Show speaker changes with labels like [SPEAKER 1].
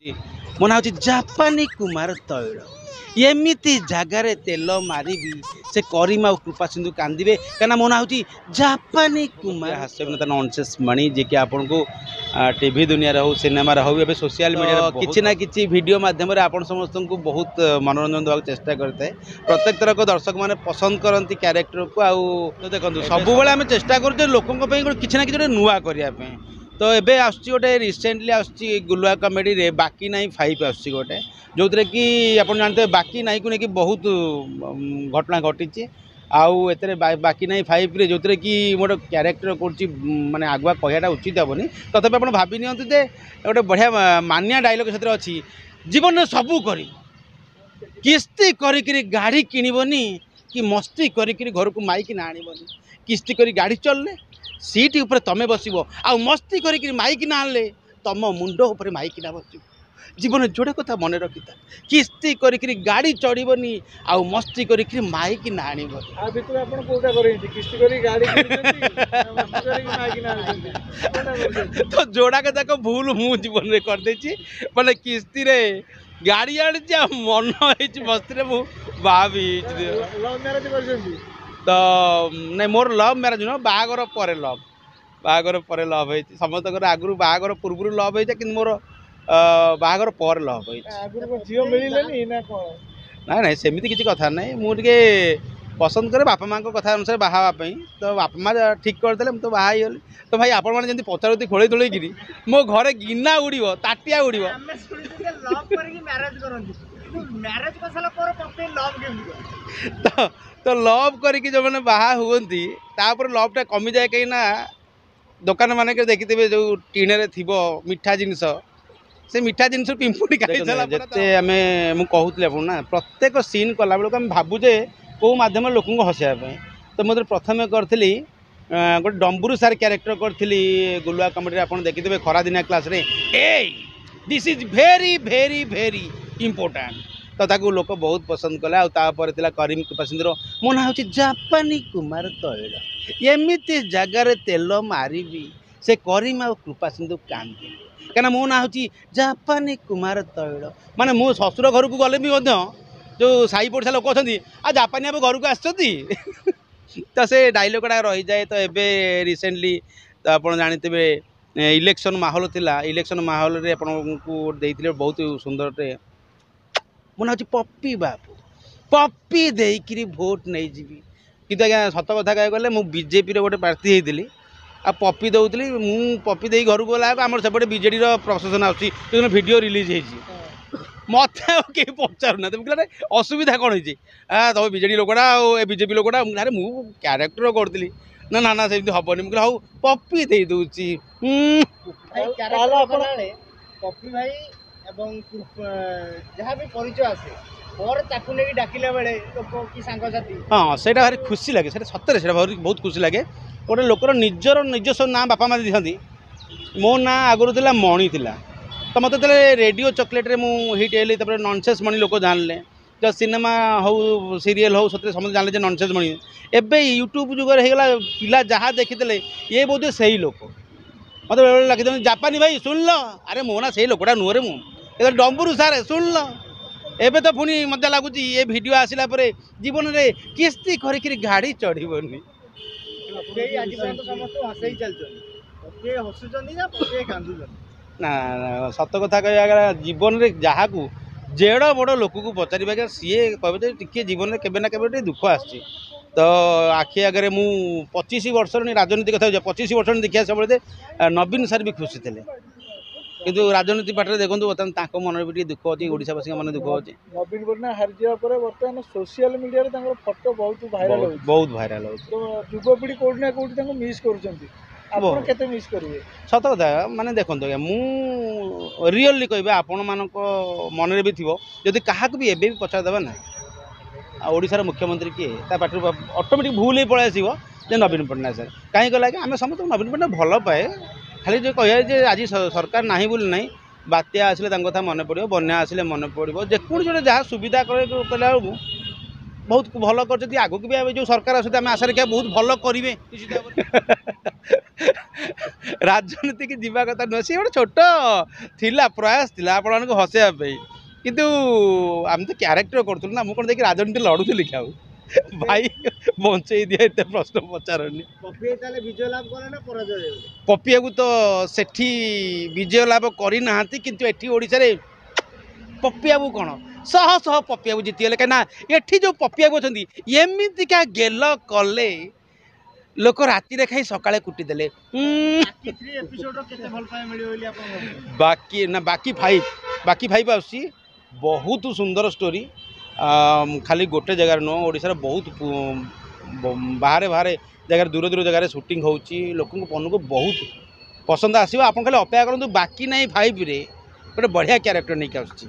[SPEAKER 1] मना हूँ जापानी कुमार तैल एमती जगार तेल मारिबी से करीमा और कृपा सिंधु कांदे कहीं मना हूँ जापानी कुमार हास्य अभिनेता नॉनसेंस मणि जी कि आपन को टीवी दुनिया हो सिनेमा हो ए सोशल मीडिया किसी ना कि वीडियो मध्यम आप समस्त को बहुत मनोरंजन देवाक चेष्टा करता है। प्रत्येक तरह को दर्शक मैंने पसंद करती क्यारेक्टर को आउ देखो सब आम चेष्टा कर लोकों किसी ना कि नुआ करने तो एबे आसुची गोटे रिसेंटली आसुची गुलुआ कमेडी रे बाकी नहीं 5 आसुची गोटे जो थे कि आप जानते बाकी नहीं को लेकिन बहुत घटना घटी आउ एते बाकी नहीं 5 रे जो थे कि मोर क्यारेक्टर कर माने आगुआ कहटा उचित हेनी तथापि आप भावी नियंतु जे गोटे बढ़िया मानिया डायलॉग से अच्छी जीवन में सबू कर किस्ती करी गाड़ी किणवनी कि मस्ती करी घर को माइक ना आनबनी किस्ती करी गाड़ी चलले सीट ऊपर तमें बसब आ मस्ती करी माइक ना आनले तुम मुंड उपर माइक ना बस जीवन जोड़े कथा मन रखिता किस्ती करी गाड़ी चढ़बनी आ मस्ती करी माइक ना आनब तो जोड़ा के जाक भूल मु जीवन में करदे माने किस्ती रे गाड़ी आनी मन मस्ती मु भाभी तो नहीं मोर लव मैरिज नुह बाहागर पर लव बाहागर पर लव है समस्त आगु बाहागर पूर्व लव है कि मोर बाहागर पर लव है ना ना सेमती किसी कथा नहीं मुझे पसंद करे बापा माँ कथा अनुसार बाहावाई तो बापा माँ ठीक करदे तो बाहर गली तो भाई आपण मैंने जमी पचारती खोल तोल मो घरे गिना उड़ो ताटिया उड़ो तो लव करके जो मैंने बाहा हुंती लवटा कमी जाए कहीं ना दुकान मान देखिथे जो टीणे थी मिठा जिनस से मिठा जिनस पिंपुड़ी खाते आम मुझे ना प्रत्येक सीन कला बेलू आम भावुजे कौ मध्यम लोक हसैया तो मुझे प्रथम करी गोटे डम्बुरू सार क्यारेक्टर करी गुलुआ कमेडी आप देखिथे खरा दिनिया क्लास रे ए this is very very very important तो ताकू लोक बहुत पसंद कले आपर करीम कृपा सिंधुर मना हूँ जापानी कुमार तैल एमती जगार तेल मारिबी से करीम आ कृपा सिंधु कांदे कहीं मो ना हूँ जापानी कुमार तैल माने मो ससुर घर को गले भी जो साई पड़सा लोक अच्छा आ जापानी आप घर को आसती तो से डायलॉगटा रही जाए तो एबे रिसेंटली तो आप जानते इलेक्शन माहौल थिला इलेक्शन माहौल रे आपको देइथिले बहुत सुंदर मना हूँ पप्पी बाबू पप्पी देकरी भोट नहीं जीवी कि आज्ञा सत कथा कह गले मुझे बीजेपी गोटे प्रार्थी होती आ पप्पी दौली मु पप्पी दे घर को गला आम सेपटे बीजेडी प्रशासन आडियो रिलीज होती मत कहीं पचारूना कहले असुविधा कौन होती तुम बीजेडी लोकटा बीजेपी लोकटा अरे मु क्यारेक्टर करी ना ना ना सेमती हेनी मुझे हाँ पप्पी दे दूची
[SPEAKER 2] पप्पी भाई जहाँ भी परिचय आसे और ताकू नहीं डाकिला बेले लोक कि सांगसाथी
[SPEAKER 1] हाँ से भारी खुशी लगे सतरे से बहुत खुशी लगे गोटे लोकर निजर निजस्व ना बापा माँ दिखती मो ना आगुरी थी मणि थी तो मत रेडियो चॉकलेट मुझे हिट है नॉनसेंस मणि लोक जानले जो सिनेमा हो सीरियल हो सब समझ जानले नॉनसेंस मणि एबे यूट्यूब जुग होगा पिला जहाँ देखी ये बोध से लोक मत बेले लगे जापानी भाई सुन लो अरे मो ना से लोकटा नुह रे मुझे डम्बुरू सारे शुण लो एबे तो पुणी मजा लगुच ये वीडियो आसला जीवन में किस्ती करी गाड़ी चढ़बनी ना सत कथा कह जीवन में जहाँ को जेड़ बड़ लोक को पचार सी कहे टे जीवन में केवे ना केवे दुख आसी तो आखि आगे मु 25 वर्ष राजनीति कथा 25 वर्ष देखिए सब नवीन सार भी खुशी थे किंतु राजनीति पार्टी देखो बर्तमान मन भी दुख अच्छी ओडावासी मन दुख अच्छे
[SPEAKER 2] नवीन पट्टनायक हारिजा बर्तमान सोशल मीडिया फोटो बहुत
[SPEAKER 1] भाइराल हो
[SPEAKER 2] तो युवपीढ़ी कौटी ना कौटी मिस कर मिस करेंगे
[SPEAKER 1] सत कथा माने देखो मु रियली कह आपण मान मन भी थी जदि क्या भी एबे भी पचार देवा ना ओडिशार मुख्यमंत्री किए पार्टी ऑटोमेटिक भूल ही पलि आसो नवीन पट्टनायक सर कहीं गला कि आम समस्त नवीन पट्टनायक भल पाए खाली जो कह आज सरकार ना बोली ना बात्या आसिले कथा मन पड़ो बन्या आसिले मन पड़ो जेको जो जहाँ सुविधा कला बहुत भल कर आगे भी जो सरकार आसते आम आशा रखा बहुत भल करेंगे ରାଜନୀତି କି ଯିବା କଥା ନୁହେଁ ସେ ଗୋଟେ ଛୋଟ ଥିଲା ପ୍ରୟାସ ଥିଲା ଆପଣମାନଙ୍କୁ ହସେଇବା ପାଇଁ କିନ୍ତୁ ଆମେ ତ କ୍ୟାରେକ୍ଟର କରୁଥିଲୁ ନା ମୁଁ କ'ଣ ଯାଇକି ରାଜନୀତି ଲଢ଼ୁଥିଲି କି ଆଉ ଭାଇ ବଞ୍ଚେଇ ଦିଏ ଏତେ ପ୍ରଶ୍ନ ପଚାରନି
[SPEAKER 2] ପପି ତାହେଲେ ବିଜୟ ଲାଭ କଲେ ନା ପରାଜୟ ହେବେ?
[SPEAKER 1] ପପିଆକୁ ତ ସେଠି ବିଜୟ ଲାଭ କରିନାହାନ୍ତି କିନ୍ତୁ ଏଠି ଓଡ଼ିଶାରେ ପପିଆବୁ କ'ଣ ଶହ ଶହ ପପିଆବୁ ଜିତିଗଲେ କାହିଁକିନା ଏଠି ଯେଉଁ ପପିଆବୁ ଅଛନ୍ତି ଏମିତିକା ଗେଲ କଲେ ଲୋକ ରାତିରେ ଖାଇ ସକାଳେ କୁଟି ଦେଲେ
[SPEAKER 2] ବାକି 3 ଏପିସୋଡର କେତେ ଭଲ ପାଇବା ମିଳିବ ବୋଲି ଆପଣ ଭାବୁଛନ୍ତି?
[SPEAKER 1] ବାକି ଫାଇଭ୍ ଆସୁଛି ବହୁତ ସୁନ୍ଦର ଷ୍ଟୋରି ଖାଲି ଗୋଟେ ଜାଗାରେ ନୁହଁ ଓଡ଼ିଶାର ବହୁତ ବାହାରେ ବାହାରେ ଜାଗାରେ ଦୂର ଦୂର ଜାଗାରେ ସୁଟିଂ ହେଉଛି ଲୋକଙ୍କ ମନକୁ ବହୁତ ପସନ୍ଦ ଆସିବ ଆପଣ ଖାଲି ଅପେକ୍ଷା କରନ୍ତୁ ବାକି ନାହିଁ 5ରେ ଗୋଟେ ବଢ଼ିଆ କ୍ୟାରେକ୍ଟର ନେଇକି ଆସୁଛି